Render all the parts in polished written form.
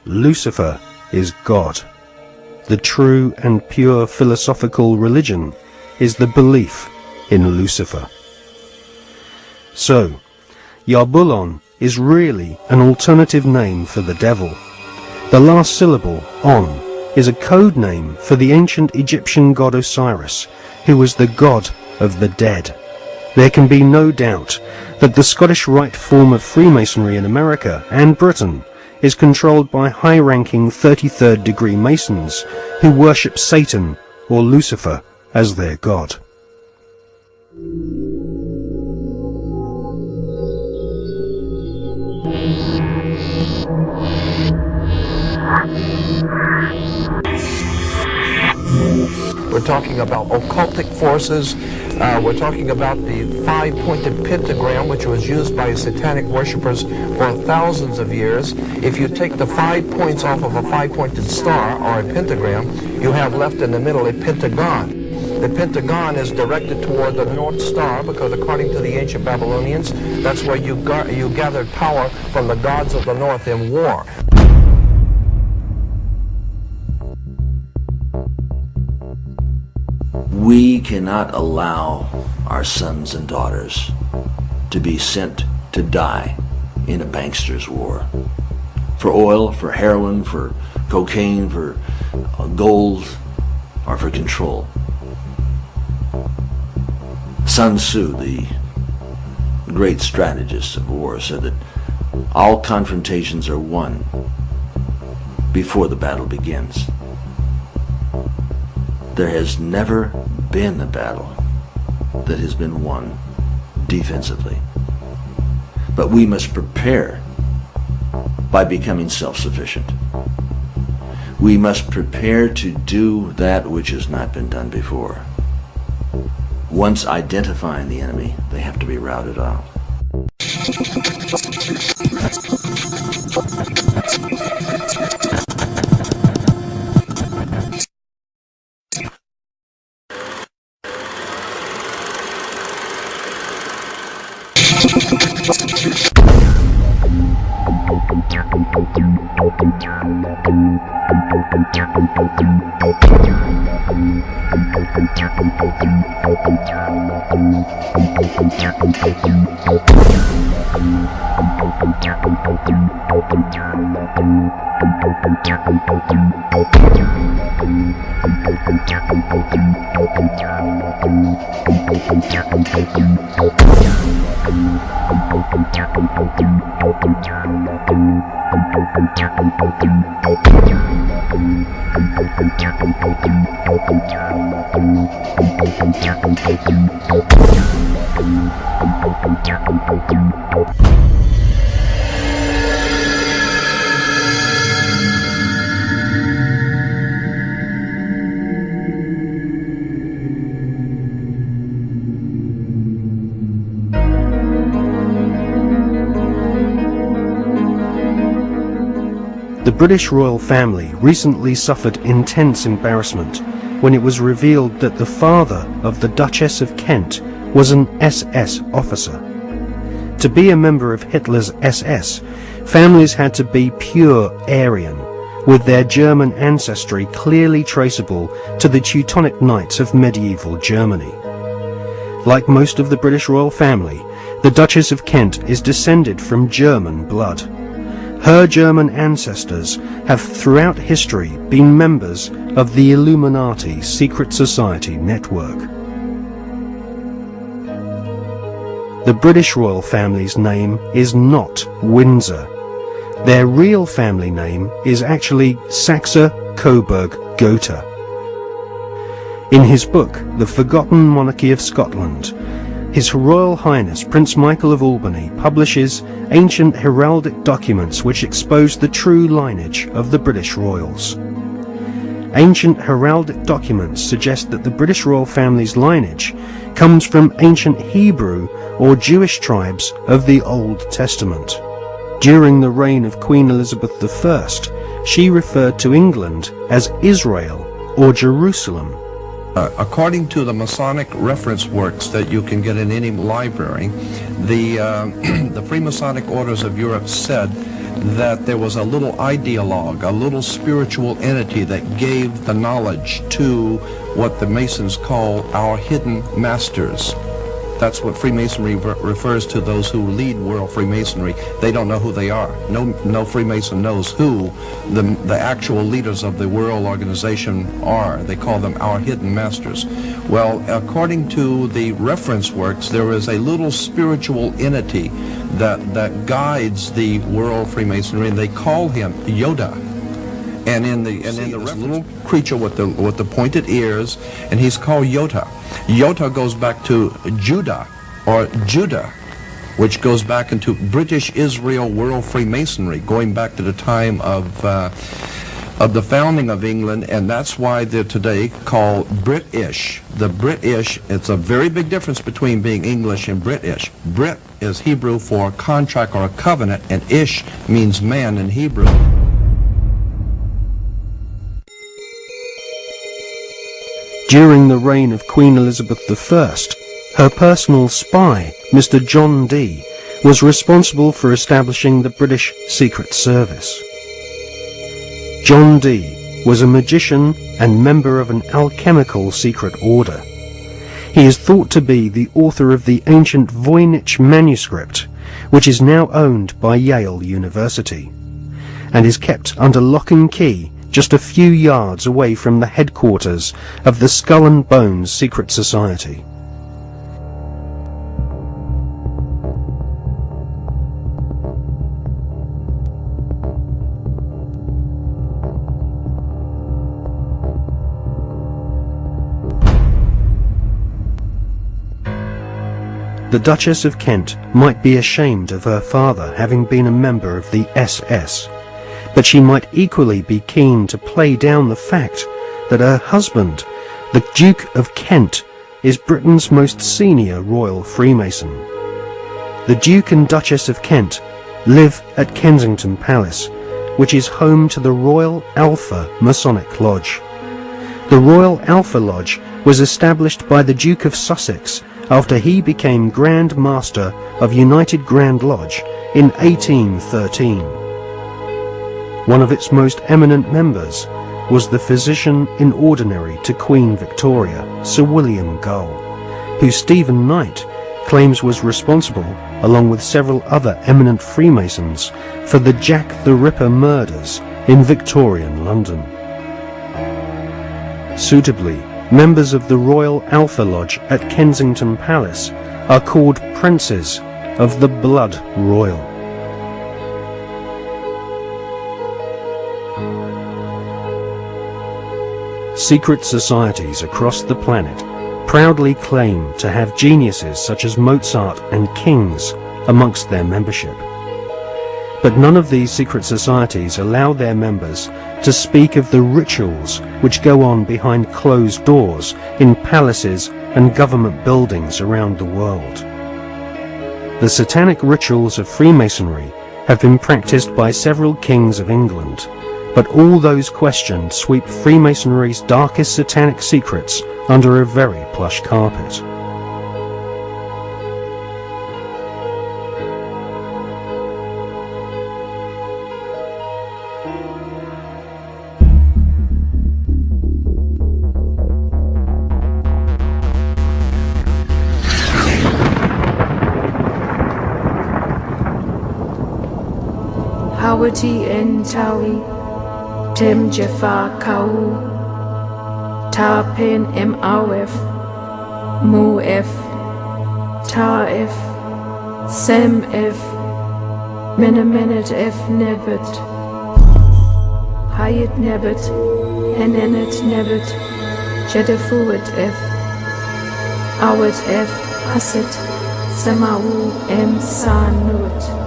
Lucifer is God. The true and pure philosophical religion is the belief in Lucifer. So, Yarbulon is really an alternative name for the devil. The last syllable, on, is a code name for the ancient Egyptian god Osiris, who was the god of the dead. There can be no doubt that the Scottish Rite form of Freemasonry in America and Britain is controlled by high-ranking 33rd degree Masons who worship Satan or Lucifer as their god. We're talking about occultic forces. We're talking about the five-pointed pentagram, which was used by satanic worshippers for thousands of years. If you take the 5 points off of a five-pointed star or a pentagram, you have left in the middle a pentagon. The pentagon is directed toward the North Star because according to the ancient Babylonians, that's where you gathered power from the gods of the North in war. We cannot allow our sons and daughters to be sent to die in a bankster's war. For oil, for heroin, for cocaine, for gold, or for control. Sun Tzu, the great strategist of war, said that all confrontations are won before the battle begins. There has never been a battle that has been won defensively. But we must prepare by becoming self-sufficient. We must prepare to do that which has not been done before. Once identifying the enemy, they have to be routed out. The British royal family recently suffered intense embarrassment when it was revealed that the father of the Duchess of Kent was an SS officer. To be a member of Hitler's SS, families had to be pure Aryan, with their German ancestry clearly traceable to the Teutonic Knights of medieval Germany. Like most of the British royal family, the Duchess of Kent is descended from German blood. Her German ancestors have throughout history been members of the Illuminati secret society network. The British royal family's name is not Windsor. Their real family name is actually Saxe-Coburg-Gotha. In his book, The Forgotten Monarchy of Scotland, His Royal Highness Prince Michael of Albany publishes ancient heraldic documents which expose the true lineage of the British royals. Ancient heraldic documents suggest that the British royal family's lineage comes from ancient Hebrew or Jewish tribes of the Old Testament. During the reign of Queen Elizabeth I, she referred to England as Israel or Jerusalem. According to the Masonic reference works that you can get in any library, the Freemasonic Orders of Europe said that there was a little ideologue, a little spiritual entity that gave the knowledge to what the Masons call our hidden masters. That's what Freemasonry refers to, those who lead world Freemasonry. They don't know who they are. No Freemason knows who the actual leaders of the world organization are. They call them our hidden masters. Well, according to the reference works, there is a little spiritual entity that guides the world Freemasonry, and they call him Yoda. And in the little creature with the pointed ears, and he's called Yota. Yota goes back to Judah, or Judah, which goes back into British Israel World Freemasonry, going back to the time of the founding of England, and that's why they're today called British. The British, it's a very big difference between being English and British. Brit is Hebrew for contract or a covenant, and Ish means man in Hebrew. During the reign of Queen Elizabeth I, her personal spy, Mr. John Dee, was responsible for establishing the British Secret Service. John Dee was a magician and member of an alchemical secret order. He is thought to be the author of the ancient Voynich manuscript, which is now owned by Yale University, and is kept under lock and key just a few yards away from the headquarters of the Skull and Bones Secret Society. The Duchess of Kent might be ashamed of her father having been a member of the SS, but she might equally be keen to play down the fact that her husband, the Duke of Kent, is Britain's most senior royal Freemason. The Duke and Duchess of Kent live at Kensington Palace, which is home to the Royal Alpha Masonic Lodge. The Royal Alpha Lodge was established by the Duke of Sussex after he became Grand Master of United Grand Lodge in 1813. One of its most eminent members was the physician-in-ordinary to Queen Victoria, Sir William Gull, who Stephen Knight claims was responsible, along with several other eminent Freemasons, for the Jack the Ripper murders in Victorian London. Suitably, members of the Royal Alpha Lodge at Kensington Palace are called Princes of the Blood Royal. Secret societies across the planet proudly claim to have geniuses such as Mozart and kings amongst their membership. But none of these secret societies allow their members to speak of the rituals which go on behind closed doors in palaces and government buildings around the world. The satanic rituals of Freemasonry have been practiced by several kings of England, but all those questioned sweep Freemasonry's darkest satanic secrets under a very plush carpet. Hawati en Tawi, Tem Jafar Kau, Tarpen M Awef, Mu F, Ta F, Sem F, Menemenet F Nebet, Hayat Nebet, Henenet Nebet, Jedefuet F, Awet F, Haset, Samau M Sanut.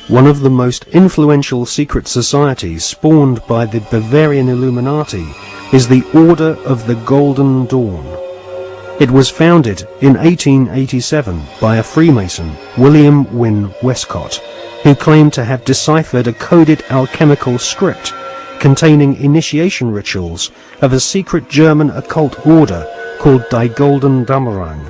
One of the most influential secret societies spawned by the Bavarian Illuminati is the Order of the Golden Dawn. It was founded in 1887 by a Freemason, William Wynne Westcott, who claimed to have deciphered a coded alchemical script containing initiation rituals of a secret German occult order called Die Golden Dammerung.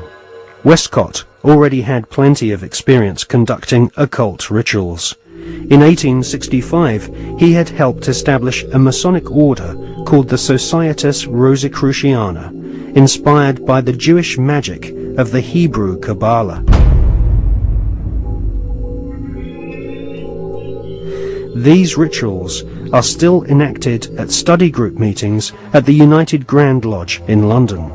Westcott already had plenty of experience conducting occult rituals. In 1865, he had helped establish a Masonic order called the Societas Rosicruciana, inspired by the Jewish magic of the Hebrew Kabbalah. These rituals are still enacted at study group meetings at the United Grand Lodge in London.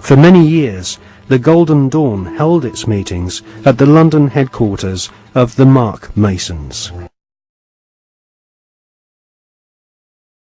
For many years, the Golden Dawn held its meetings at the London headquarters of the Mark Masons.